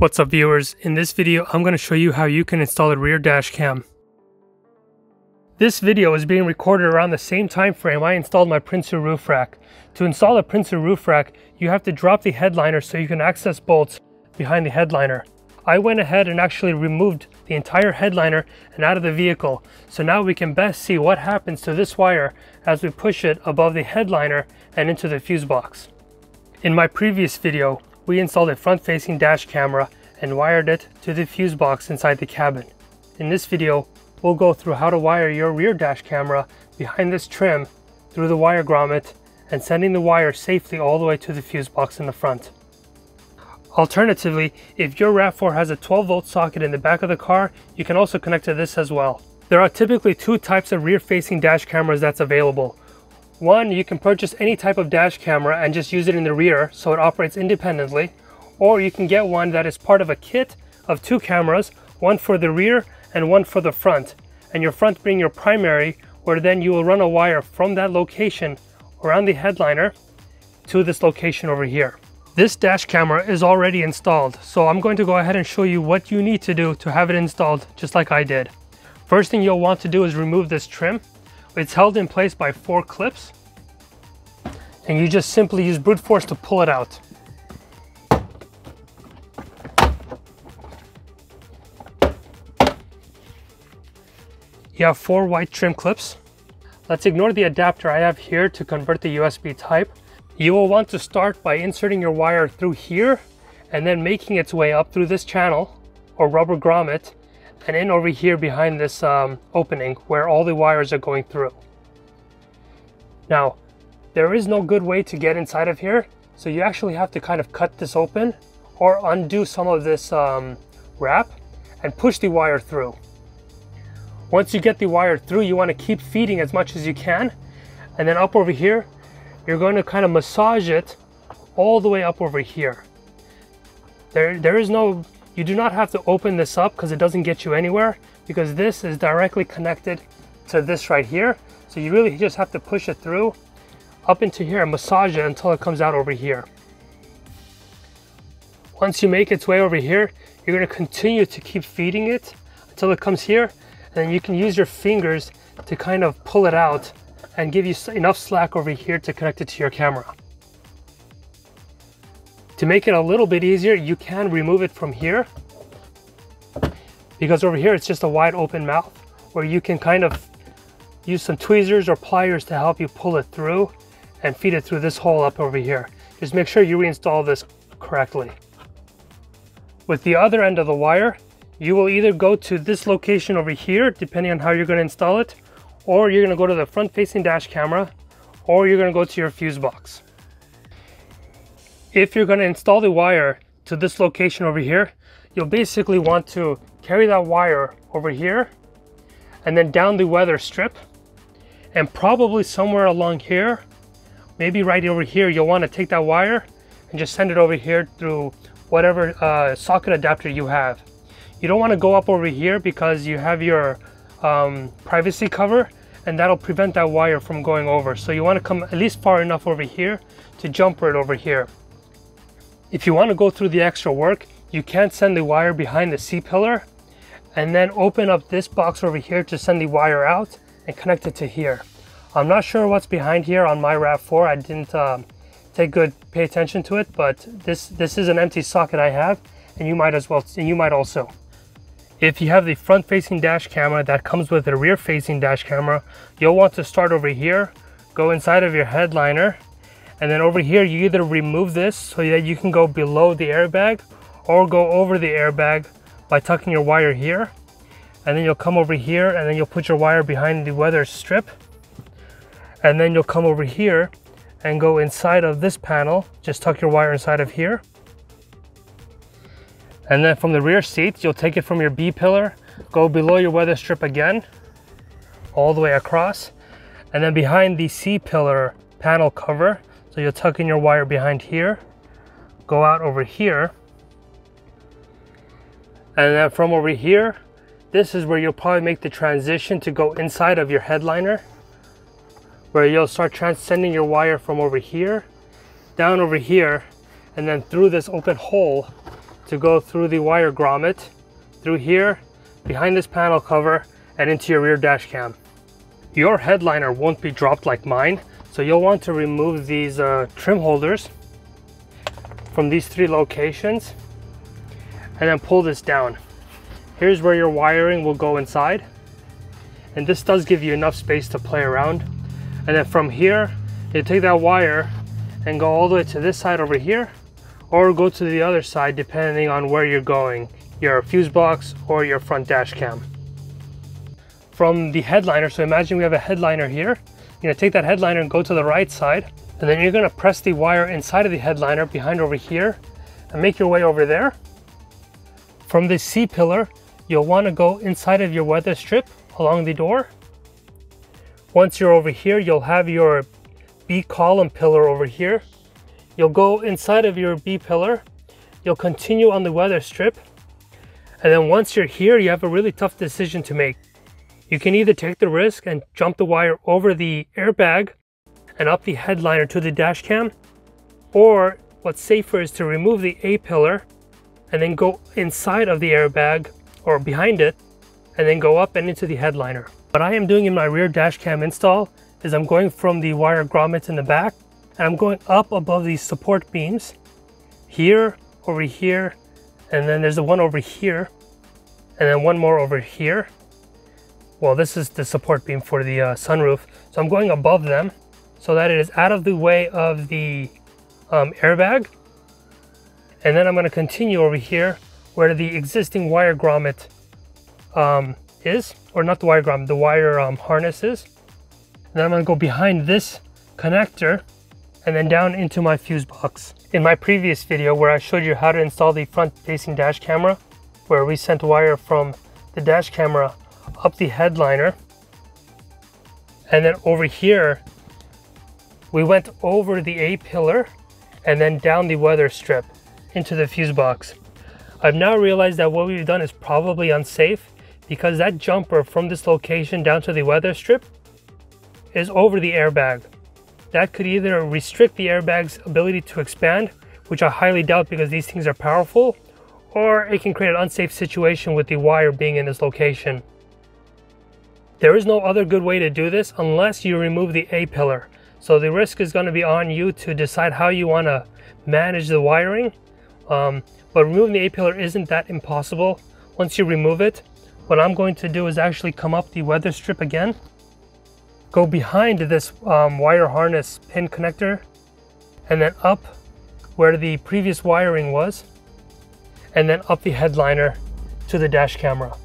What's up viewers, in this video I'm going to show you how you can install a rear dash cam. This video is being recorded around the same time frame I installed my Prinsu roof rack. To install a Prinsu roof rack, you have to drop the headliner so you can access bolts behind the headliner. I went ahead and actually removed the entire headliner and out of the vehicle, so now we can best see what happens to this wire as we push it above the headliner and into the fuse box. In my previous video, we installed a front-facing dash camera and wired it to the fuse box inside the cabin. In this video, we'll go through how to wire your rear dash camera behind this trim through the wire grommet and sending the wire safely all the way to the fuse box in the front. Alternatively, if your Rav4 has a 12-volt socket in the back of the car, you can also connect to this as well. There are typically two types of rear-facing dash cameras that's available. One, you can purchase any type of dash camera and just use it in the rear so it operates independently, or you can get one that is part of a kit of two cameras, one for the rear and one for the front, and your front being your primary, where then you will run a wire from that location around the headliner to this location over here. This dash camera is already installed, so I'm going to go ahead and show you what you need to do to have it installed just like I did. First thing you'll want to do is remove this trim. It's held in place by 4 clips, and you just simply use brute force to pull it out. You have 4 white trim clips. Let's ignore the adapter I have here to convert the USB type. You will want to start by inserting your wire through here and then making its way up through this channel or rubber grommet and in over here behind this opening where all the wires are going through. Now, there is no good way to get inside of here, so you actually have to kind of cut this open or undo some of this wrap and push the wire through. Once you get the wire through, you want to keep feeding as much as you can, and then up over here, you're going to kind of massage it all the way up over here. You do not have to open this up because it doesn't get you anywhere, because this is directly connected to this right here. So you really just have to push it through up into here and massage it until it comes out over here. Once you make its way over here, you're going to continue to keep feeding it until it comes here, and then you can use your fingers to kind of pull it out and give you enough slack over here to connect it to your camera. To make it a little bit easier, you can remove it from here, because over here it's just a wide open mouth where you can kind of use some tweezers or pliers to help you pull it through and feed it through this hole up over here. Just make sure you reinstall this correctly. With the other end of the wire, you will either go to this location over here, depending on how you're going to install it, or you're going to go to the front-facing dash camera, or you're going to go to your fuse box. If you're going to install the wire to this location over here, you'll basically want to carry that wire over here and then down the weather strip, and probably somewhere along here, maybe right over here, you'll want to take that wire and just send it over here through whatever socket adapter you have. You don't want to go up over here because you have your privacy cover, and that'll prevent that wire from going over. So you want to come at least far enough over here to jumper it over here. If you want to go through the extra work, you can send the wire behind the C-pillar and then open up this box over here to send the wire out and connect it to here. I'm not sure what's behind here on my Rav4. I didn't pay attention to it, but this is an empty socket I have, and you might as well, and you might also. If you have the front-facing dash camera that comes with a rear-facing dash camera, you'll want to start over here, go inside of your headliner, and then over here you either remove this so that you can go below the airbag or go over the airbag by tucking your wire here, and then you'll come over here and then you'll put your wire behind the weather strip, and then you'll come over here and go inside of this panel, just tuck your wire inside of here. And then from the rear seat, you'll take it from your B pillar, go below your weather strip again, all the way across, and then behind the C pillar panel cover, so you'll tuck in your wire behind here, go out over here, and then from over here, this is where you'll probably make the transition to go inside of your headliner, where you'll start sending your wire from over here, down over here, and then through this open hole to go through the wire grommet, through here, behind this panel cover, and into your rear dash cam. Your headliner won't be dropped like mine, so you'll want to remove these trim holders from these 3 locations and then pull this down. Here's where your wiring will go inside, and this does give you enough space to play around. And then from here, you take that wire and go all the way to this side over here, or go to the other side depending on where you're going, your fuse box or your front dash cam. From the headliner, so imagine we have a headliner here, you're gonna take that headliner and go to the right side, and then you're gonna press the wire inside of the headliner behind over here and make your way over there. From the C-pillar, you'll want to go inside of your weather strip along the door. Once you're over here, you'll have your B column pillar over here. You'll go inside of your B pillar, you'll continue on the weather strip, and then once you're here, you have a really tough decision to make. You can either take the risk and jump the wire over the airbag and up the headliner to the dash cam, or what's safer is to remove the A pillar and then go inside of the airbag or behind it and then go up and into the headliner. What I am doing in my rear dash cam install is I'm going from the wire grommets in the back and I'm going up above these support beams here, over here, and then there's the one over here, and then one more over here. Well, this is the support beam for the sunroof. So I'm going above them so that it is out of the way of the airbag. And then I'm going to continue over here where the existing wire grommet is, or not the wire grommet, the wire harness is. And then I'm going to go behind this connector and then down into my fuse box. In my previous video where I showed you how to install the front facing dash camera, where we sent wire from the dash camera up the headliner, and then over here we went over the A pillar and then down the weather strip into the fuse box. I've now realized that what we've done is probably unsafe because that jumper from this location down to the weather strip is over the airbag. That could either restrict the airbag's ability to expand, which I highly doubt because these things are powerful, or it can create an unsafe situation with the wire being in this location. There is no other good way to do this unless you remove the A pillar. So the risk is going to be on you to decide how you want to manage the wiring. But removing the A pillar isn't that impossible. Once you remove it, what I'm going to do is actually come up the weather strip again, go behind this wire harness pin connector, and then up where the previous wiring was, and then up the headliner to the dash camera.